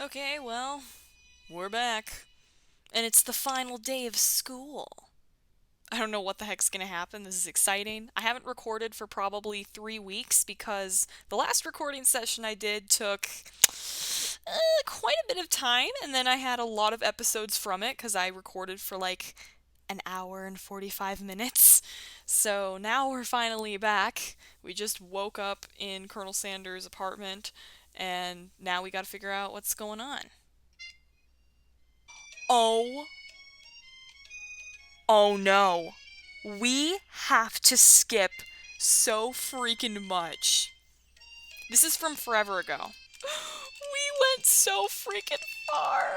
Okay, well, we're back. And it's the final day of school. I don't know what the heck's gonna happen. This is exciting. I haven't recorded for probably 3 weeks because the last recording session I did took quite a bit of time, and then I had a lot of episodes from it because I recorded for like an hour and 45 minutes. So now we're finally back. We just woke up in Colonel Sanders' apartment, and now we gotta figure out what's going on. Oh, oh no. We have to skip so freaking much. This is from forever ago. We went so freaking far.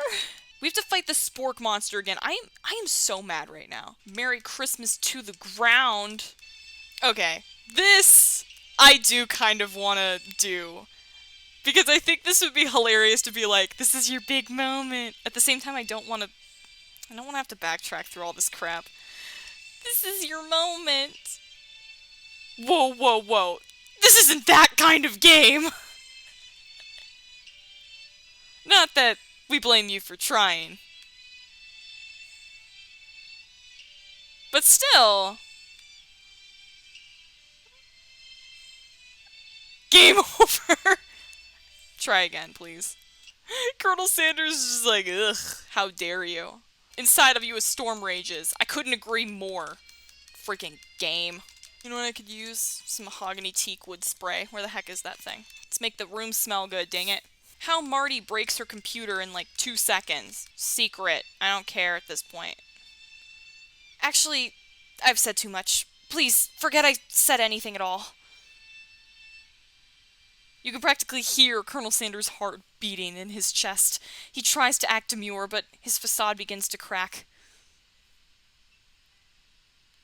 We have to fight the spork monster again. I am so mad right now. Merry Christmas to the ground. Okay, this I do kind of want to do. Because I think this would be hilarious to be like, this is your big moment. At the same time, I don't want to have to backtrack through all this crap. This is your moment. Whoa, whoa, whoa. This isn't that kind of game. Not that we blame you for trying. But still. Game over. Try again, please. Colonel Sanders is just like, ugh, how dare you. Inside of you a storm rages. I couldn't agree more. Freaking game. You know what I could use? Some mahogany teak wood spray. Where the heck is that thing? Let's make the room smell good, dang it. How Marty breaks her computer in like 2 seconds. Secret. I don't care at this point. Actually, I've said too much. Please, forget I said anything at all. You can practically hear Colonel Sanders' heart beating in his chest. He tries to act demure, but his facade begins to crack.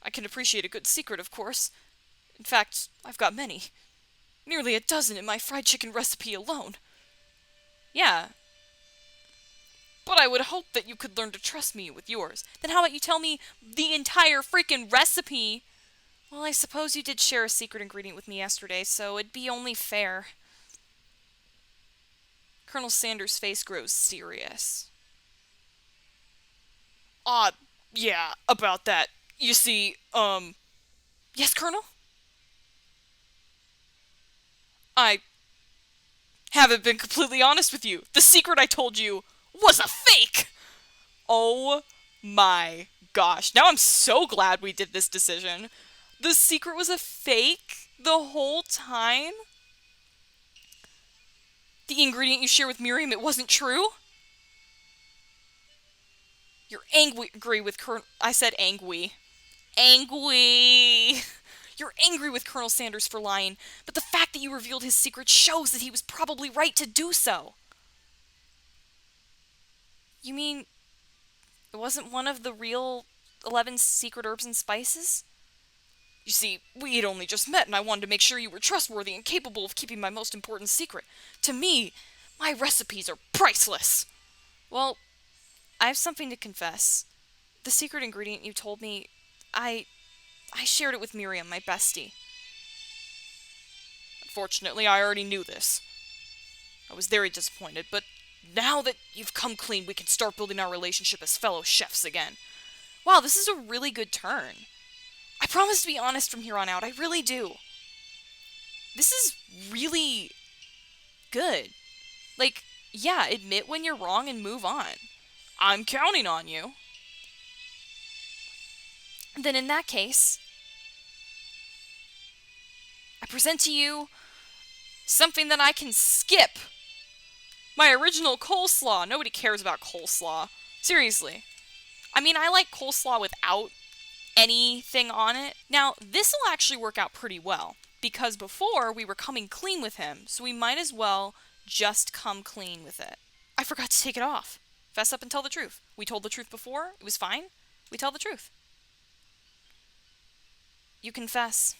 I can appreciate a good secret, of course. In fact, I've got many. Nearly a dozen in my fried chicken recipe alone. Yeah, but I would hope that you could learn to trust me with yours. Then how about you tell me the entire freaking recipe? Well, I suppose you did share a secret ingredient with me yesterday, so it'd be only fair. Colonel Sanders' face grows serious. Ah, yeah, about that. You see, yes, Colonel? I haven't been completely honest with you. The secret I told you was a fake! Oh my gosh. Now I'm so glad we did this decision. The secret was a fake the whole time? The ingredient you share with Miriam, it wasn't true? You're angry with Colonel... I said angry. Angry! You're angry with Colonel Sanders for lying, but the fact that you revealed his secret shows that he was probably right to do so. You mean it wasn't one of the real 11 secret herbs and spices? You see, we had only just met, and I wanted to make sure you were trustworthy and capable of keeping my most important secret. To me, my recipes are priceless. Well, I have something to confess. The secret ingredient you told me, I shared it with Miriam, my bestie. Unfortunately, I already knew this. I was very disappointed, but now that you've come clean, we can start building our relationship as fellow chefs again. Wow, this is a really good turn. I promise to be honest from here on out, I really do. This is really good. Like, yeah, admit when you're wrong and move on. I'm counting on you. Then in that case, I present to you something that I can skip. My original coleslaw. Nobody cares about coleslaw. Seriously. I mean, I like coleslaw without anything on it. Now, this will actually work out pretty well, because before we were coming clean with him, so we might as well just come clean with it. I forgot to take it off. Fess up and tell the truth. We told the truth before. It was fine. We tell the truth. You confess.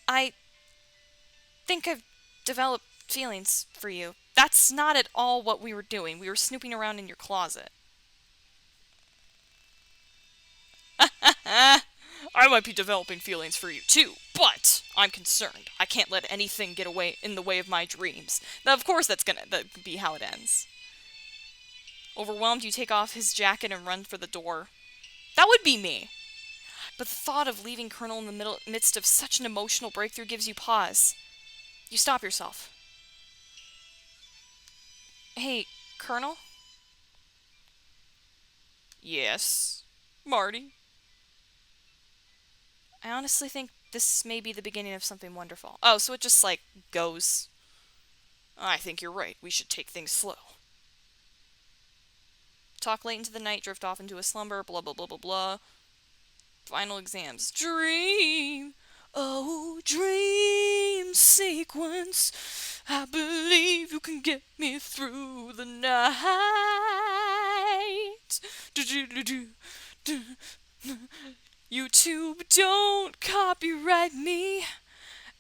I think I've developed feelings for you. That's not at all what we were doing. We were snooping around in your closet. I might be developing feelings for you too, but I'm concerned. I can't let anything get away in the way of my dreams. Now, of course, that could be how it ends. Overwhelmed, you take off his jacket and run for the door. That would be me. But the thought of leaving Colonel in the midst of such an emotional breakthrough gives you pause. You stop yourself. Hey, Colonel? Yes, Marty? I honestly think this may be the beginning of something wonderful. Oh, so it just, like, goes. I think you're right. We should take things slow. Talk late into the night, drift off into a slumber, blah, blah, blah, blah, blah. Final exams. Dream! Oh, dream sequence. I believe you can get me through the night. YouTube, don't copyright me.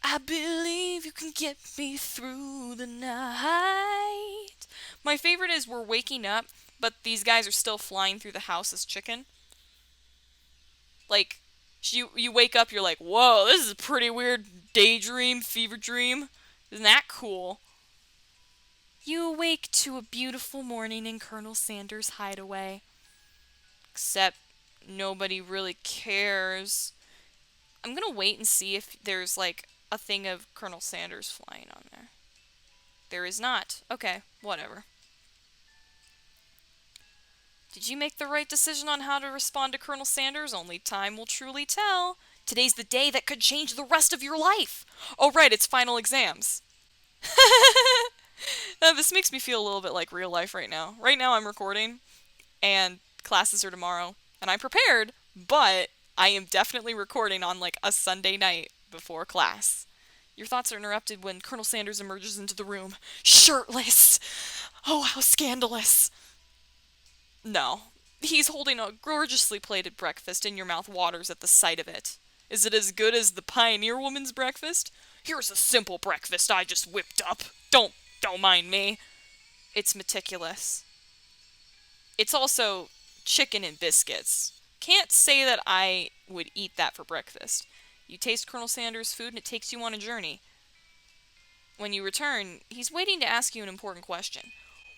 I believe you can get me through the night. My favorite is we're waking up, but these guys are still flying through the house as chicken. Like, you wake up, you're like, whoa, this is a pretty weird daydream, fever dream. Isn't that cool? You awake to a beautiful morning in Colonel Sanders' hideaway. Except nobody really cares. I'm gonna wait and see if there's, like, a thing of Colonel Sanders flying on there. There is not. Okay, whatever. Did you make the right decision on how to respond to Colonel Sanders? Only time will truly tell. Today's the day that could change the rest of your life. Oh, right, it's final exams. This makes me feel a little bit like real life right now. Right now I'm recording, and classes are tomorrow. And I'm prepared, but I am definitely recording on, like, a Sunday night before class. Your thoughts are interrupted when Colonel Sanders emerges into the room, shirtless. Oh, how scandalous. No. He's holding a gorgeously plated breakfast, and your mouth waters at the sight of it. Is it as good as the pioneer woman's breakfast? Here's a simple breakfast I just whipped up. Don't mind me. It's meticulous. It's also chicken and biscuits. Can't say that I would eat that for breakfast. You taste Colonel Sanders' food and it takes you on a journey. When you return, he's waiting to ask you an important question.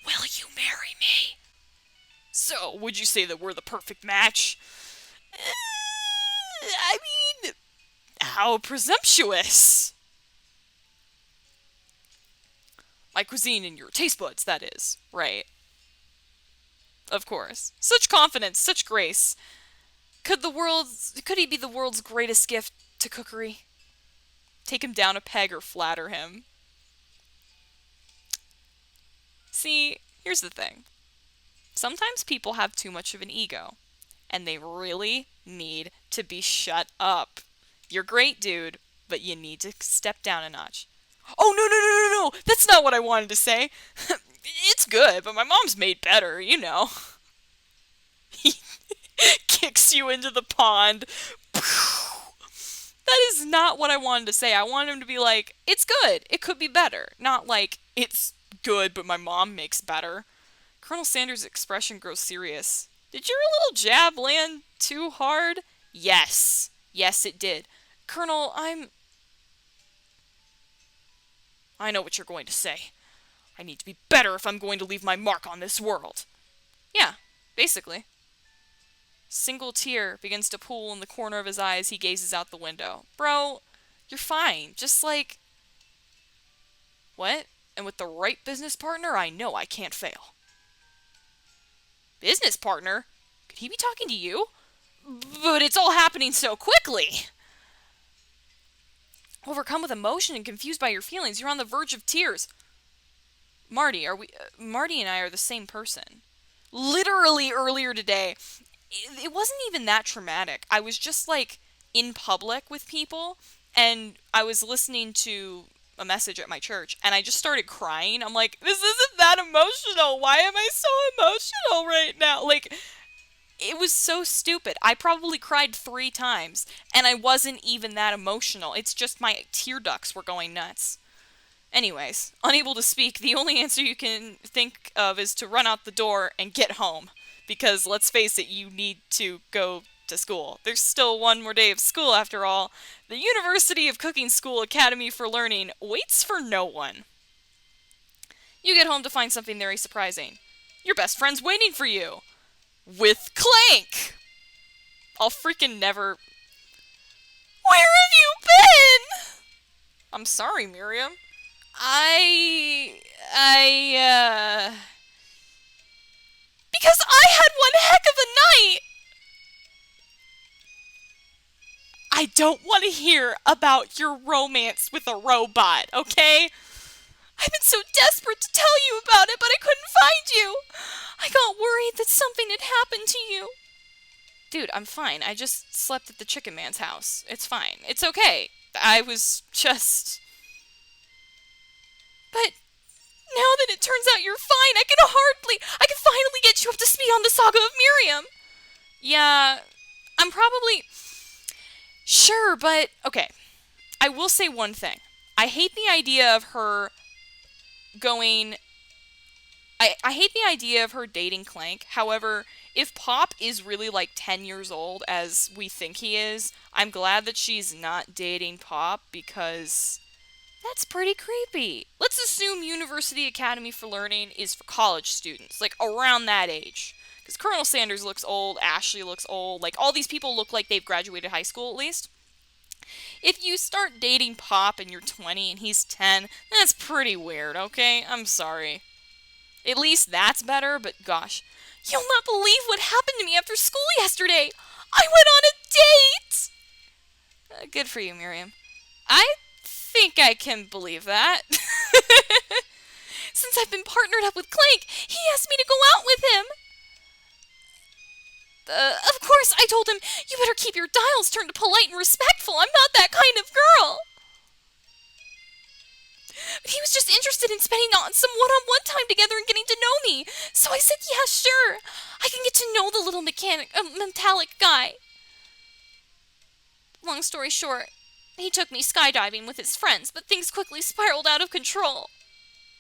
Will you marry me? So, would you say that we're the perfect match? I mean, how presumptuous. My cuisine and your taste buds, that is. Right. Of course. Such confidence, such grace. Could he be the world's greatest gift to cookery? Take him down a peg or flatter him. See, here's the thing. Sometimes people have too much of an ego, and they really need to be shut up. You're great, dude, but you need to step down a notch. Oh, no, that's not what I wanted to say. It's good, but my mom's made better, you know. He kicks you into the pond. That is not what I wanted to say. I wanted him to be like, it's good, it could be better. Not like, it's good, but my mom makes better. Colonel Sanders' expression grows serious. Did your little jab land too hard? Yes. Yes, it did. Colonel, I know what you're going to say. I need to be better if I'm going to leave my mark on this world. Yeah, basically. Single tear begins to pool in the corner of his eye as he gazes out the window. Bro, you're fine. Just like... What? And with the right business partner, I know I can't fail. Business partner? Could he be talking to you? But it's all happening so quickly. Overcome with emotion and confused by your feelings, you're on the verge of tears. Marty, Marty and I are the same person. Literally earlier today, it wasn't even that traumatic. I was just, like, in public with people, and I was listening to a message at my church, and I just started crying. I'm like, this isn't that emotional. Why am I so emotional right now? Like, it was so stupid. I probably cried 3 times, and I wasn't even that emotional. It's just my tear ducts were going nuts. Anyways, unable to speak, the only answer you can think of is to run out the door and get home. Because, let's face it, you need to go to school. There's still one more day of school after all. The University of Cooking School Academy for Learning waits for no one. You get home to find something very surprising. Your best friend's waiting for you. With Clank! I'll freaking never... Where have you been? I'm sorry, Miriam. Because I had one heck of a night! I don't want to hear about your romance with a robot, okay? I've been so desperate to tell you about it, but I couldn't find you. I got worried that something had happened to you. Dude, I'm fine. I just slept at the Chicken Man's house. It's fine. It's okay. I was just... But now that it turns out you're fine, I can finally get you up to speed on the saga of Miriam. Yeah, I'm probably... Sure, but... Okay. I will say one thing. I hate the idea of her going... I hate the idea of her dating Clank. However, if Pop is really like 10 years old, as we think he is, I'm glad that she's not dating Pop, because that's pretty creepy. Let's assume University Academy for Learning is for college students, like around that age. Because Colonel Sanders looks old, Ashley looks old, like all these people look like they've graduated high school at least. If you start dating Pop and you're 20 and he's 10, that's pretty weird, okay? I'm sorry. At least that's better, but gosh. You'll not believe what happened to me after school yesterday! I went on a date! Good for you, Miriam. I think I can believe that. Since I've been partnered up with Clank, he asked me to go out with him. Of course, I told him, you better keep your dials turned to polite and respectful. I'm not that kind of girl. But he was just interested in spending some one-on-one time together and getting to know me. So I said, yeah, sure. I can get to know the little metallic guy. Long story short, he took me skydiving with his friends, but things quickly spiraled out of control.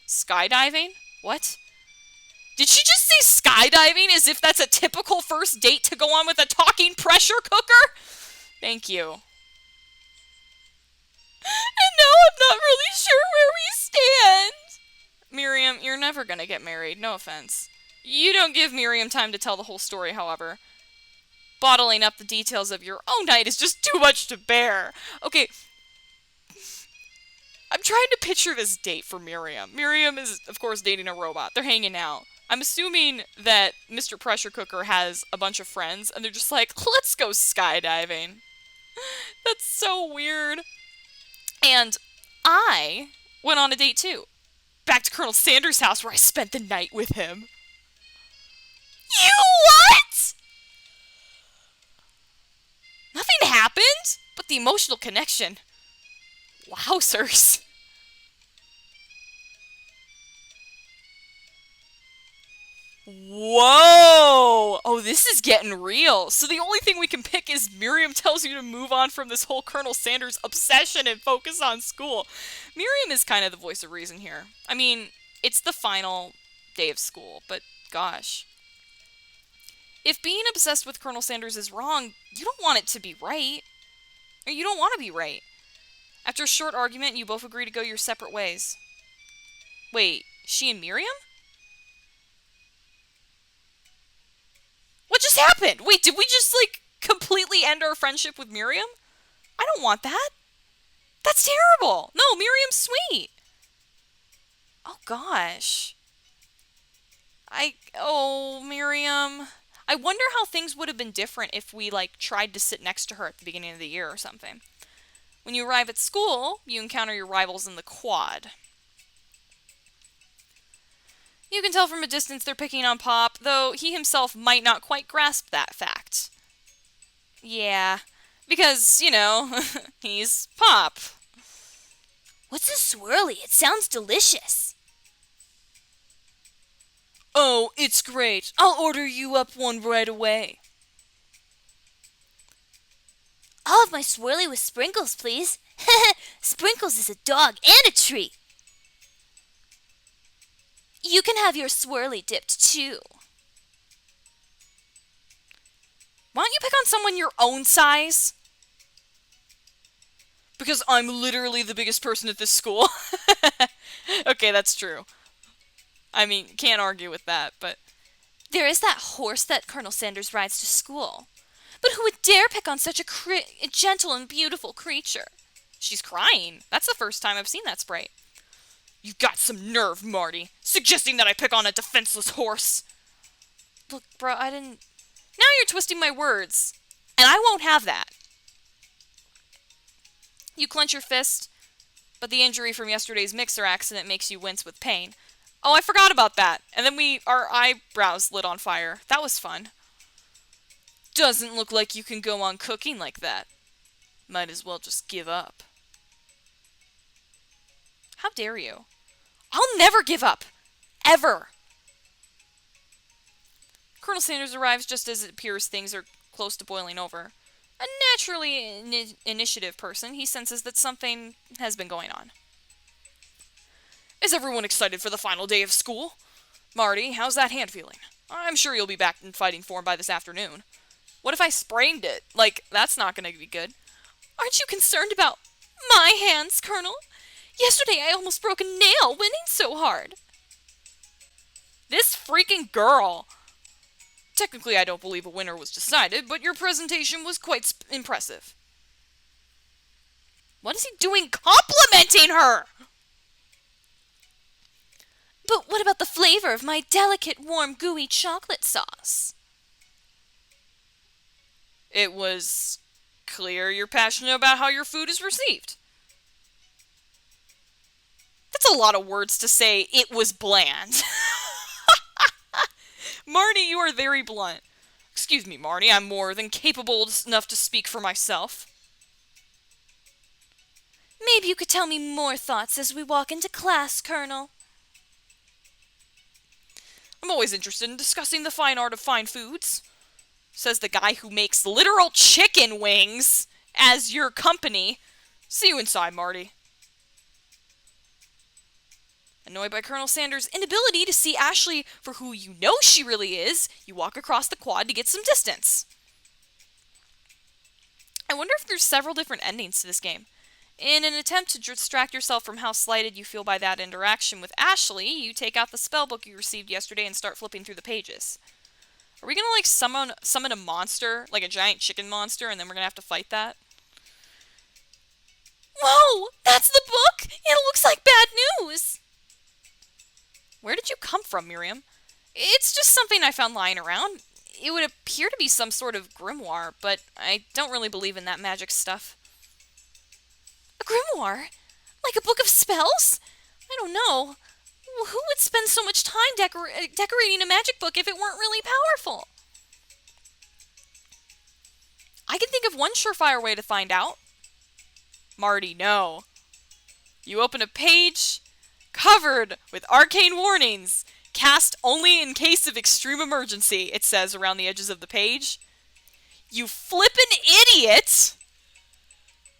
Skydiving? What? Did she just say skydiving as if that's a typical first date to go on with a talking pressure cooker? Thank you. And now I'm not really sure where we stand. Miriam, you're never gonna get married, no offense. You don't give Miriam time to tell the whole story, however. Bottling up the details of your own night is just too much to bear. Okay, I'm trying to picture this date for Miriam. Miriam is, of course, dating a robot. They're hanging out. I'm assuming that Mr. Pressure Cooker has a bunch of friends, and they're just like, let's go skydiving. That's so weird. And I went on a date too. Back to Colonel Sanders' house where I spent the night with him. You what? Nothing happened, but the emotional connection. Wowzers. Whoa! Oh, this is getting real. So the only thing we can pick is Miriam tells you to move on from this whole Colonel Sanders obsession and focus on school. Miriam is kind of the voice of reason here. I mean, it's the final day of school, but gosh. If being obsessed with Colonel Sanders is wrong, you don't want it to be right. Or you don't want to be right. After a short argument, you both agree to go your separate ways. Wait, she and Miriam? What just happened? Wait, did we just, like, completely end our friendship with Miriam? I don't want that. That's terrible. No, Miriam's sweet. Oh, gosh. Oh, Miriam. I wonder how things would have been different if we, like, tried to sit next to her at the beginning of the year or something. When you arrive at school, you encounter your rivals in the quad. You can tell from a distance they're picking on Pop, though he himself might not quite grasp that fact. Yeah, because, you know, he's Pop. What's a swirly? It sounds delicious. Oh, it's great. I'll order you up one right away. I'll have my swirly with sprinkles, please. Sprinkles is a dog and a treat. You can have your swirly dipped, too. Why don't you pick on someone your own size? Because I'm literally the biggest person at this school. Okay, that's true. I mean, can't argue with that, but... There is that horse that Colonel Sanders rides to school. But who would dare pick on such a gentle and beautiful creature? She's crying. That's the first time I've seen that sprite. You've got some nerve, Marty. Suggesting that I pick on a defenseless horse. Look, bro, I didn't... Now you're twisting my words. And I won't have that. You clench your fist, but the injury from yesterday's mixer accident makes you wince with pain. Oh, I forgot about that. And then our eyebrows lit on fire. That was fun. Doesn't look like you can go on cooking like that. Might as well just give up. How dare you? I'll never give up. Ever. Colonel Sanders arrives just as it appears things are close to boiling over. A naturally initiative person, he senses that something has been going on. Is everyone excited for the final day of school? Marty, how's that hand feeling? I'm sure you'll be back in fighting form by this afternoon. What if I sprained it? Like, that's not going to be good. Aren't you concerned about my hands, Colonel? Yesterday I almost broke a nail winning so hard. This freaking girl! Technically, I don't believe a winner was decided, but your presentation was quite impressive. What is he doing complimenting her? But what about the flavor of my delicate, warm, gooey chocolate sauce? It was clear you're passionate about how your food is received. That's a lot of words to say, it was bland. Marty, you are very blunt. Excuse me, Marty, I'm more than capable enough to speak for myself. Maybe you could tell me more thoughts as we walk into class, Colonel. I'm always interested in discussing the fine art of fine foods, says the guy who makes literal chicken wings as your company. See you inside, Marty. Annoyed by Colonel Sanders' inability to see Ashley for who you know she really is, you walk across the quad to get some distance. I wonder if there's several different endings to this game. In an attempt to distract yourself from how slighted you feel by that interaction with Ashley, you take out the spellbook you received yesterday and start flipping through the pages. Are we gonna, like, summon a monster, like a giant chicken monster, and then we're gonna have to fight that? Whoa! That's the book? It looks like bad news! Where did you come from, Miriam? It's just something I found lying around. It would appear to be some sort of grimoire, but I don't really believe in that magic stuff. A grimoire? Like a book of spells? I don't know. Who would spend so much time decorating a magic book if it weren't really powerful? I can think of one surefire way to find out. Marty, no. You open a page covered with arcane warnings. Cast only in case of extreme emergency, it says around the edges of the page. You flippin' idiot!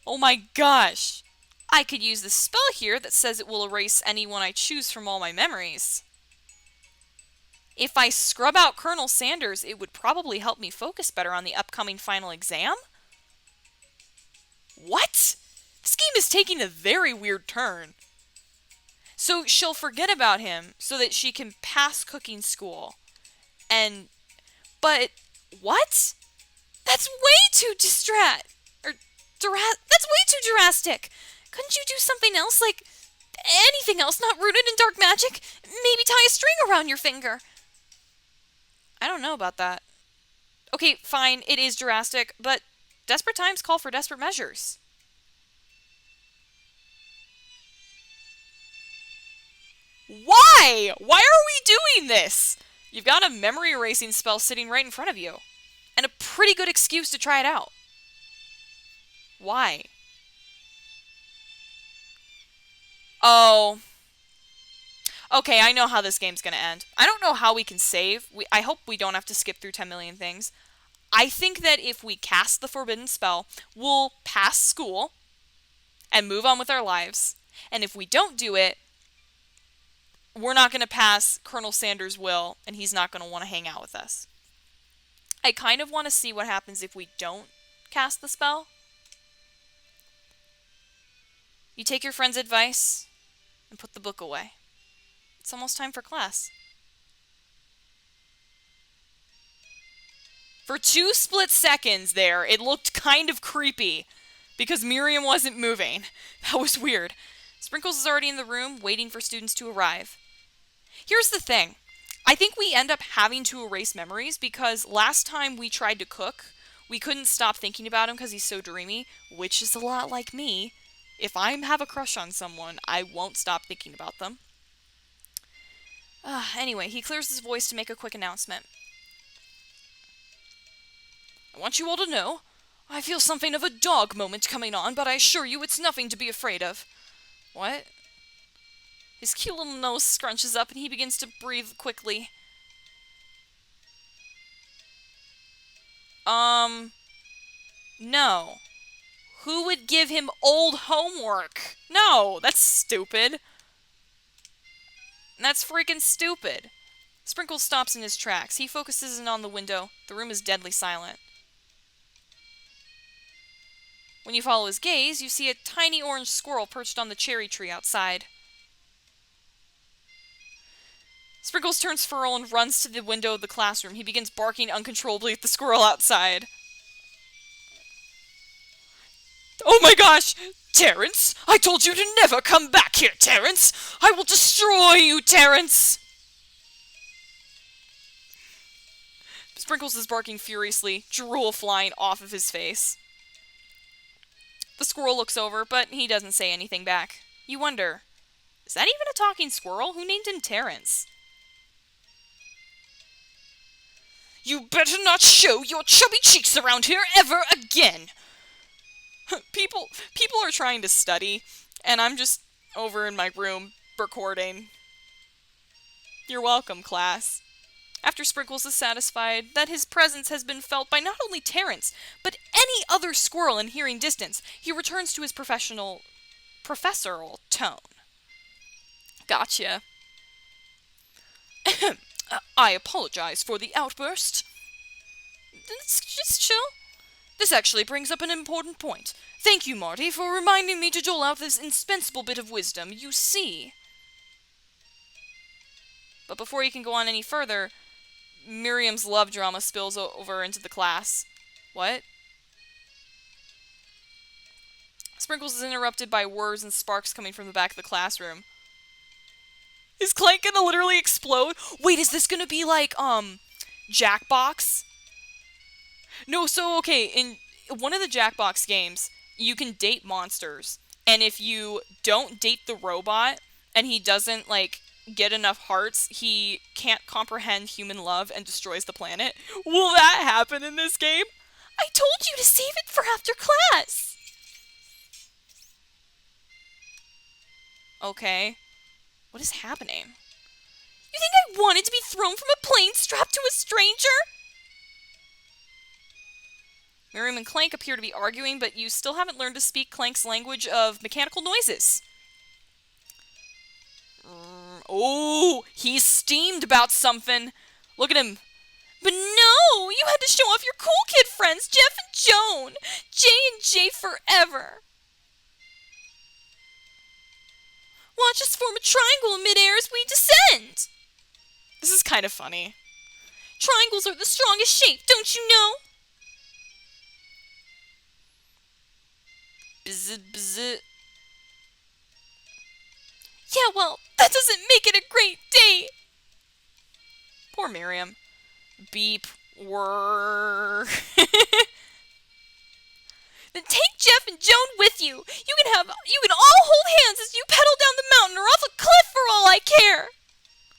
Oh my gosh. I could use the spell here that says it will erase anyone I choose from all my memories. If I scrub out Colonel Sanders, it would probably help me focus better on the upcoming final exam? What? This game is taking a very weird turn. So she'll forget about him so that she can pass cooking school. But what? That's way too that's way too drastic. Couldn't you do something else, like anything else not rooted in dark magic? Maybe tie a string around your finger. I don't know about that. Okay, fine, it is drastic, but desperate times call for desperate measures. Why? Why are we doing this? You've got a memory erasing spell sitting right in front of you. And a pretty good excuse to try it out. Why? Oh. Okay, I know how this game's gonna end. I don't know how we can save. I hope we don't have to skip through 10 million things. I think that if we cast the forbidden spell, we'll pass school and move on with our lives. And if we don't do it, we're not going to pass Colonel Sanders' will, and he's not going to want to hang out with us. I kind of want to see what happens if we don't cast the spell. You take your friend's advice and put the book away. It's almost time for class. For 2 split seconds there, it looked kind of creepy because Miriam wasn't moving. That was weird. Sprinkles is already in the room waiting for students to arrive. Here's the thing. I think we end up having to erase memories because last time we tried to cook, we couldn't stop thinking about him because he's so dreamy, which is a lot like me. If I have a crush on someone, I won't stop thinking about them. Anyway, he clears his voice to make a quick announcement. I want you all to know, I feel something of a dog moment coming on, but I assure you it's nothing to be afraid of. What? His cute little nose scrunches up and he begins to breathe quickly. No. Who would give him old homework? No, that's stupid. That's freaking stupid. Sprinkles stops in his tracks. He focuses in on the window. The room is deadly silent. When you follow his gaze, you see a tiny orange squirrel perched on the cherry tree outside. Sprinkles turns feral and runs to the window of the classroom. He begins barking uncontrollably at the squirrel outside. Oh my gosh! Terrence! I told you to never come back here, Terrence! I will destroy you, Terrence! Sprinkles is barking furiously, drool flying off of his face. The squirrel looks over, but he doesn't say anything back. You wonder, is that even a talking squirrel? Who named him Terrence? You better not show your chubby cheeks around here ever again! People are trying to study, and I'm just over in my room recording. You're welcome, class. After Sprinkles is satisfied that his presence has been felt by not only Terrence, but any other squirrel in hearing distance, he returns to his professorial tone. Gotcha. I apologize for the outburst. Just chill. This actually brings up an important point. Thank you, Marty, for reminding me to dole out this indispensable bit of wisdom. You see... But before he can go on any further, Miriam's love drama spills over into the class. What? Sprinkles is interrupted by whirs and sparks coming from the back of the classroom. Is Clank gonna literally explode? Wait, is this gonna be like, Jackbox? No, so, okay, in one of the Jackbox games, you can date monsters. And if you don't date the robot, and he doesn't, like, get enough hearts, he can't comprehend human love and destroys the planet. Will that happen in this game? I told you to save it for after class! Okay. What is happening? You think I wanted to be thrown from a plane strapped to a stranger? Miriam and Clank appear to be arguing, but you still haven't learned to speak Clank's language of mechanical noises. Oh, he's steamed about something. Look at him. But no! You had to show off your cool kid friends, Jeff and Joan! J&J forever! Watch us form a triangle in midair as we descend! This is kind of funny. Triangles are the strongest shape, don't you know? Bzz, bzz. Yeah, well, that doesn't make it a great date! Poor Miriam. Beep. Whirr. Then take Jeff and Joan with you! You can all hold hands as you pedal down the mountain or off a cliff for all I care!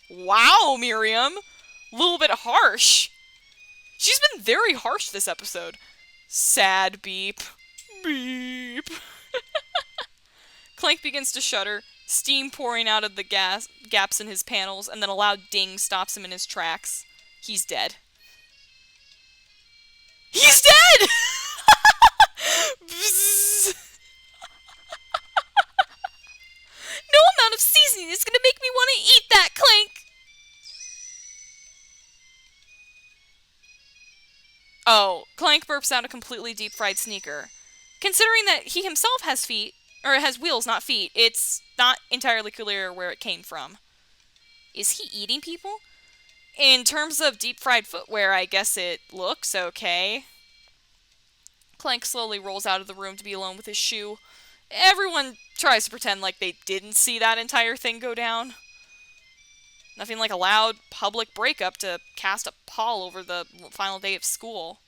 Wow, Miriam! A little bit harsh. She's been very harsh this episode. Sad beep. Beep. Clank begins to shudder, steam pouring out of the gaps in his panels, and then a loud ding stops him in his tracks. He's dead. He's dead! No amount of seasoning is gonna make me want to eat that, Clank! Oh, Clank burps out a completely deep-fried sneaker. Considering that he himself has feet, or has wheels, not feet, it's not entirely clear where it came from. Is he eating people? In terms of deep-fried footwear, I guess it looks okay. Clank slowly rolls out of the room to be alone with his shoe. Everyone tries to pretend like they didn't see that entire thing go down. Nothing like a loud public breakup to cast a pall over the final day of school.